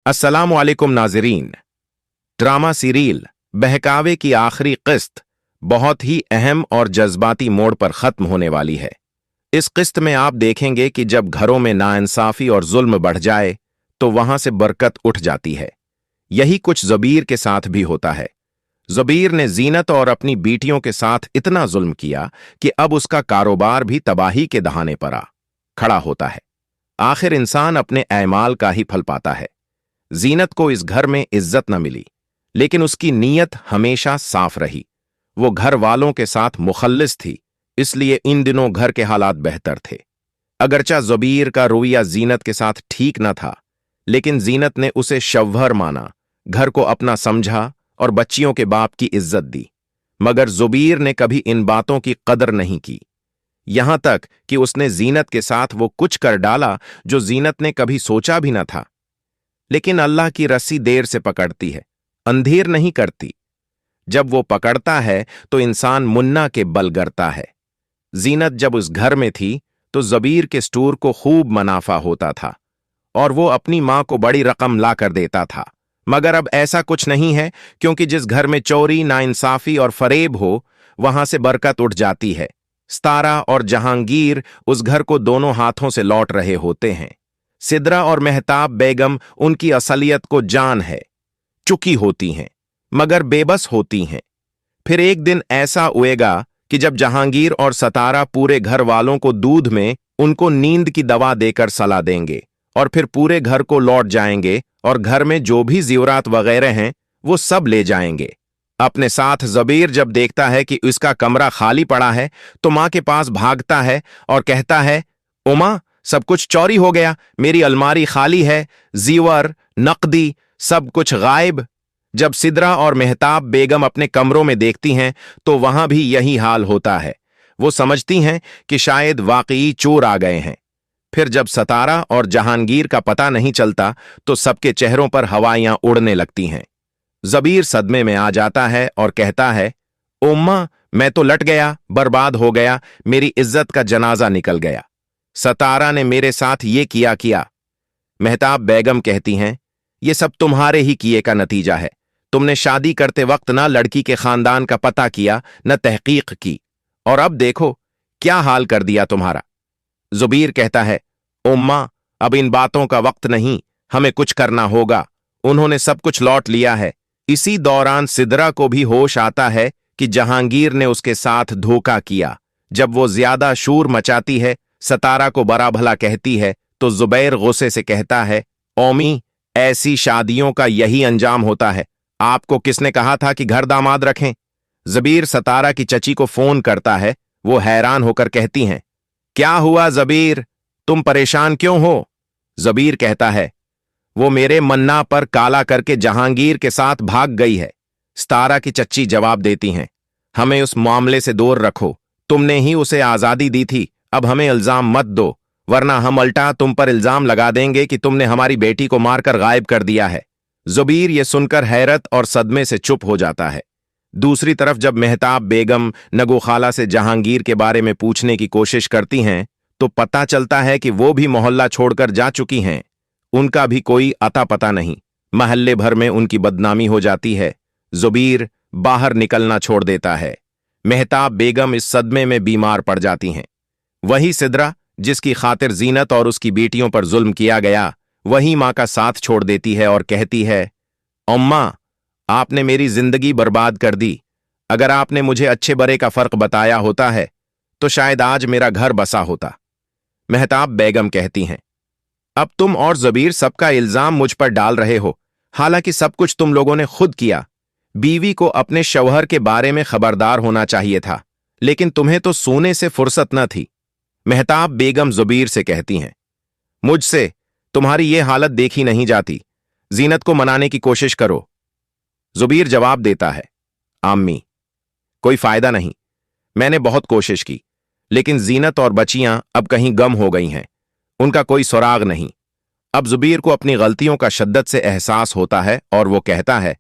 अस्सलामु अलैकुम नाज़रीन। ड्रामा सीरियल बहकावे की आखिरी किस्त बहुत ही अहम और जज्बाती मोड़ पर खत्म होने वाली है। इस किस्त में आप देखेंगे कि जब घरों में नाइंसाफी और जुल्म बढ़ जाए तो वहां से बरकत उठ जाती है। यही कुछ ज़बीर के साथ भी होता है। ज़बीर ने जीनत और अपनी बेटियों के साथ इतना जुल्म किया कि अब उसका कारोबार भी तबाही के दहाने पर आ खड़ा होता है। आखिर इंसान अपने ऐमाल का ही फल पाता है। जीनत को इस घर में इज्जत न मिली, लेकिन उसकी नीयत हमेशा साफ रही। वो घर वालों के साथ मुखल्लिस थी, इसलिए इन दिनों घर के हालात बेहतर थे। अगरचा ज़बीर का रवैया जीनत के साथ ठीक न था, लेकिन जीनत ने उसे शव्हर माना, घर को अपना समझा और बच्चियों के बाप की इज्जत दी। मगर ज़बीर ने कभी इन बातों की कदर नहीं की, यहां तक कि उसने जीनत के साथ वो कुछ कर डाला जो जीनत ने कभी सोचा भी न था। लेकिन अल्लाह की रस्सी देर से पकड़ती है, अंधेर नहीं करती। जब वो पकड़ता है तो इंसान मुन्ना के बल गिरता है। जीनत जब उस घर में थी तो ज़बीर के स्टोर को खूब मुनाफा होता था और वो अपनी मां को बड़ी रकम ला कर देता था। मगर अब ऐसा कुछ नहीं है, क्योंकि जिस घर में चोरी, नाइंसाफी और फरेब हो, वहां से बरकत उठ जाती है। सतारा और जहांगीर उस घर को दोनों हाथों से लौट रहे होते हैं। सिद्रा और मेहताब बेगम उनकी असलियत को जान है, चुकी होती हैं, मगर बेबस होती हैं। फिर एक दिन ऐसा हुएगा कि जब जहांगीर और सतारा पूरे घर वालों को दूध में उनको नींद की दवा देकर सला देंगे और फिर पूरे घर को लौट जाएंगे और घर में जो भी ज़ेवरात वगैरह हैं वो सब ले जाएंगे अपने साथ। ज़बीर जब देखता है कि उसका कमरा खाली पड़ा है तो मां के पास भागता है और कहता है, उमा, सब कुछ चोरी हो गया, मेरी अलमारी खाली है, ज़ीवर, नकदी सब कुछ गायब। जब सिद्रा और मेहताब बेगम अपने कमरों में देखती हैं तो वहां भी यही हाल होता है। वो समझती हैं कि शायद वाकई चोर आ गए हैं। फिर जब सतारा और जहांगीर का पता नहीं चलता तो सबके चेहरों पर हवाइयां उड़ने लगती हैं। ज़बीर सदमे में आ जाता है और कहता है, उम्मा, मैं तो लट गया, बर्बाद हो गया, मेरी इज्जत का जनाजा निकल गया। सतारा ने मेरे साथ ये किया। मेहताब बेगम कहती हैं, ये सब तुम्हारे ही किए का नतीजा है। तुमने शादी करते वक्त ना लड़की के खानदान का पता किया, न तहकीक की, और अब देखो क्या हाल कर दिया तुम्हारा। ज़बीर कहता है, उम्मा, अब इन बातों का वक्त नहीं, हमें कुछ करना होगा। उन्होंने सब कुछ लौट लिया है। इसी दौरान सिद्रा को भी होश आता है कि जहांगीर ने उसके साथ धोखा किया। जब वो ज्यादा शोर मचाती है, सतारा को बड़ा भला कहती है, तो ज़ुबैर गुस्से से कहता है, ओमी, ऐसी शादियों का यही अंजाम होता है। आपको किसने कहा था कि घर दामाद रखें? ज़बीर सतारा की चची को फोन करता है। वो हैरान होकर कहती हैं, क्या हुआ ज़बीर, तुम परेशान क्यों हो? ज़बीर कहता है, वो मेरे मन्ना पर काला करके जहांगीर के साथ भाग गई है। सतारा की चच्ची जवाब देती हैं, हमें उस मामले से दूर रखो, तुमने ही उसे आजादी दी थी, अब हमें इल्जाम मत दो, वरना हम उल्टा तुम पर इल्जाम लगा देंगे कि तुमने हमारी बेटी को मारकर गायब कर दिया है। ज़बीर ये सुनकर हैरत और सदमे से चुप हो जाता है। दूसरी तरफ जब मेहताब बेगम नगो खाला से जहांगीर के बारे में पूछने की कोशिश करती हैं तो पता चलता है कि वो भी मोहल्ला छोड़कर जा चुकी हैं। उनका भी कोई अता पता नहीं। महल्ले भर में उनकी बदनामी हो जाती है। ज़बीर बाहर निकलना छोड़ देता है। मेहताब बेगम इस सदमे में बीमार पड़ जाती हैं। वही सिद्रा, जिसकी खातिर जीनत और उसकी बेटियों पर जुल्म किया गया, वही मां का साथ छोड़ देती है और कहती है, अम्मा, आपने मेरी जिंदगी बर्बाद कर दी। अगर आपने मुझे अच्छे बुरे का फर्क बताया होता है तो शायद आज मेरा घर बसा होता। मेहताब बेगम कहती हैं, अब तुम और ज़बीर सबका इल्जाम मुझ पर डाल रहे हो, हालांकि सब कुछ तुम लोगों ने खुद किया। बीवी को अपने शौहर के बारे में खबरदार होना चाहिए था, लेकिन तुम्हें तो सोने से फुर्सत न थी। मेहताब बेगम ज़बीर से कहती हैं, मुझसे तुम्हारी ये हालत देखी नहीं जाती, जीनत को मनाने की कोशिश करो। ज़बीर जवाब देता है, आम्मी, कोई फायदा नहीं, मैंने बहुत कोशिश की, लेकिन जीनत और बच्चियां अब कहीं गम हो गई हैं, उनका कोई सुराग नहीं। अब ज़बीर को अपनी गलतियों का शिद्दत से एहसास होता है और वो कहता है,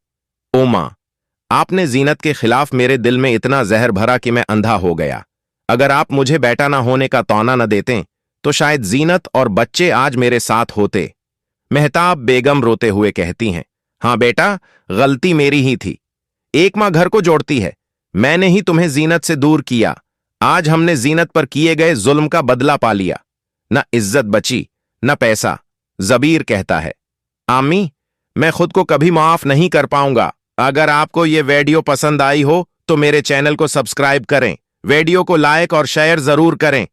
ओ मां, आपने जीनत के खिलाफ मेरे दिल में इतना जहर भरा कि मैं अंधा हो गया। अगर आप मुझे बेटा ना होने का तौना न देते तो शायद जीनत और बच्चे आज मेरे साथ होते। मेहताब बेगम रोते हुए कहती हैं, हाँ बेटा, गलती मेरी ही थी। एक माँ घर को जोड़ती है। मैंने ही तुम्हें जीनत से दूर किया। आज हमने जीनत पर किए गए जुल्म का बदला पा लिया। न इज्जत बची, न पैसा। जबीर कहता है, आमी, मैं खुद को कभी माफ नहीं कर पाऊंगा। अगर आपको ये वीडियो पसंद आई हो तो मेरे चैनल को सब्सक्राइब करें, वीडियो को लाइक और शेयर जरूर करें।